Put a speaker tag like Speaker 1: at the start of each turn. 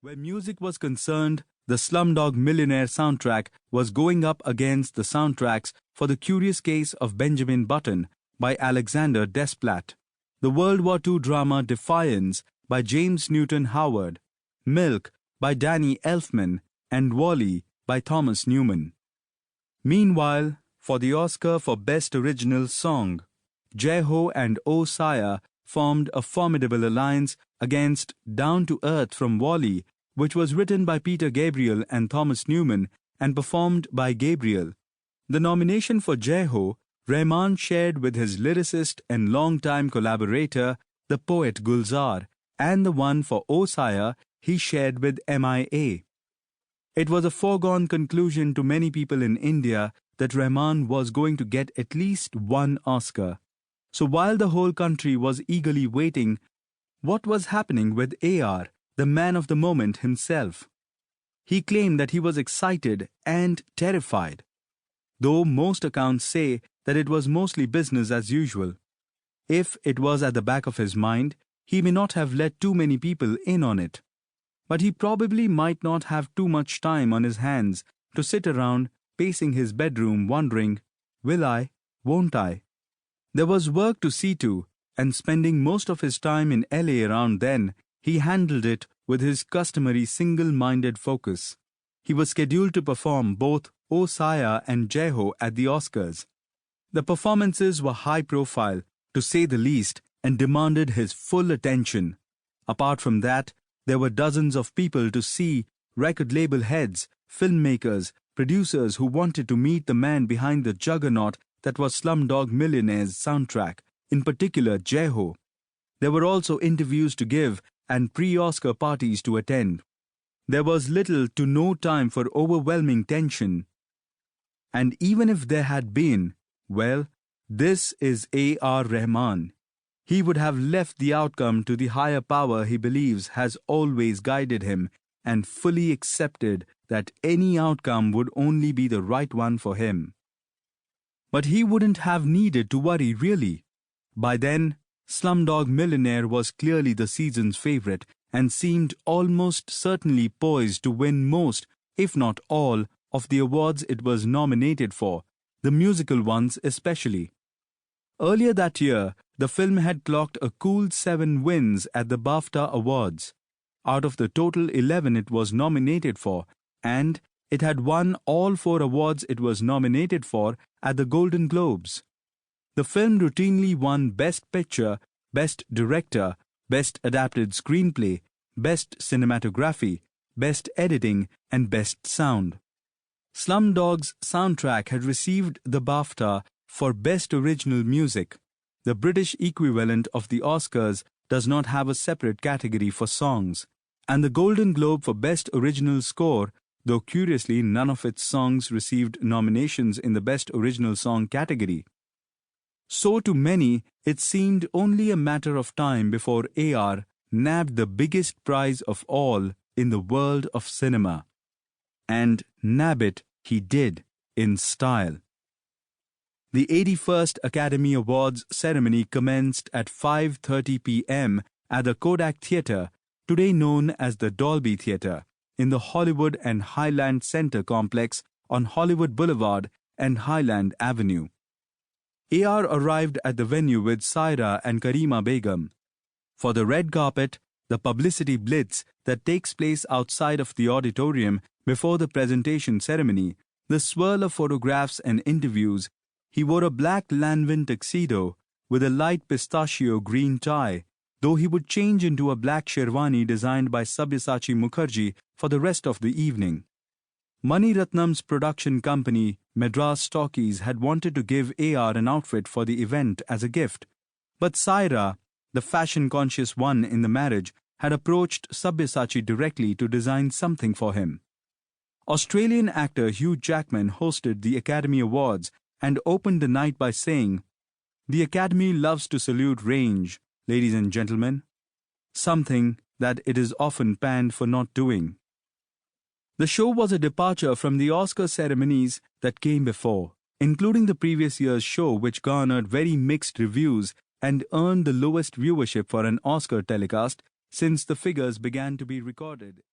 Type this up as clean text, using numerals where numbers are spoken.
Speaker 1: Where music was concerned, the Slumdog Millionaire soundtrack was going up against the soundtracks for The Curious Case of Benjamin Button by Alexander Desplat, the World War II drama Defiance by James Newton Howard, Milk by Danny Elfman, and Wall-E by Thomas Newman. Meanwhile, for the Oscar for Best Original Song, Jai-Ho and Oh Saya formed a formidable alliance against Down to Earth from Wall-E, which was written by Peter Gabriel and Thomas Newman and performed by Gabriel. The nomination for Jai-Ho, Rahman shared with his lyricist and longtime collaborator, the poet Gulzar, and the one for Oh Saya he shared with MIA. It was a foregone conclusion to many people in India that Rahman was going to get at least one Oscar. So while the whole country was eagerly waiting, what was happening with AR, the man of the moment himself? He claimed that he was excited and terrified, though most accounts say that it was mostly business as usual. If it was at the back of his mind, he may not have let too many people in on it. But he probably might not have too much time on his hands to sit around pacing his bedroom wondering, will I, won't I? There was work to see to, and spending most of his time in LA around then, he handled it with his customary single-minded focus. He was scheduled to perform both Oh Saya and Jai-Ho at the Oscars. The performances were high-profile, to say the least, and demanded his full attention. Apart from that, there were dozens of people to see, record label heads, filmmakers, producers who wanted to meet the man behind the juggernaut that was Slumdog Millionaire's soundtrack, in particular Jai-Ho. There were also interviews to give and pre-Oscar parties to attend. There was little to no time for overwhelming tension. And even if there had been, well, this is A.R. Rahman. He would have left the outcome to the higher power he believes has always guided him and fully accepted that any outcome would only be the right one for him. But he wouldn't have needed to worry really. By then, Slumdog Millionaire was clearly the season's favorite and seemed almost certainly poised to win most, if not all, of the awards it was nominated for, the musical ones especially. Earlier that year, the film had clocked a cool 7 wins at the BAFTA Awards, out of the total 11 it was nominated for, and it had won all 4 awards it was nominated for at the Golden Globes. The film routinely won Best Picture, Best Director, Best Adapted Screenplay, Best Cinematography, Best Editing, and Best Sound. Slumdog's soundtrack had received the BAFTA for Best Original Music. The British equivalent of the Oscars does not have a separate category for songs, and the Golden Globe for Best Original Score, though curiously none of its songs received nominations in the Best Original Song category. So to many, it seemed only a matter of time before AR nabbed the biggest prize of all in the world of cinema. And nab it he did, in style. The 81st Academy Awards ceremony commenced at 5:30 p.m. at the Kodak Theatre, today known as the Dolby Theatre, in the Hollywood and Highland Center complex on Hollywood Boulevard and Highland Avenue. AR arrived at the venue with Saira and Karima Begum. For the red carpet, the publicity blitz that takes place outside of the auditorium before the presentation ceremony, the swirl of photographs and interviews, he wore a black Lanvin tuxedo with a light pistachio green tie, though he would change into a black sherwani designed by Sabyasachi Mukherjee for the rest of the evening. Mani Ratnam's production company, Madras Talkies, had wanted to give AR an outfit for the event as a gift, but Saira, the fashion-conscious one in the marriage, had approached Sabyasachi directly to design something for him. Australian actor Hugh Jackman hosted the Academy Awards and opened the night by saying, "The Academy loves to salute range, ladies and gentlemen, something that it is often panned for not doing." The show was a departure from the Oscar ceremonies that came before, including the previous year's show, which garnered very mixed reviews and earned the lowest viewership for an Oscar telecast since the figures began to be recorded.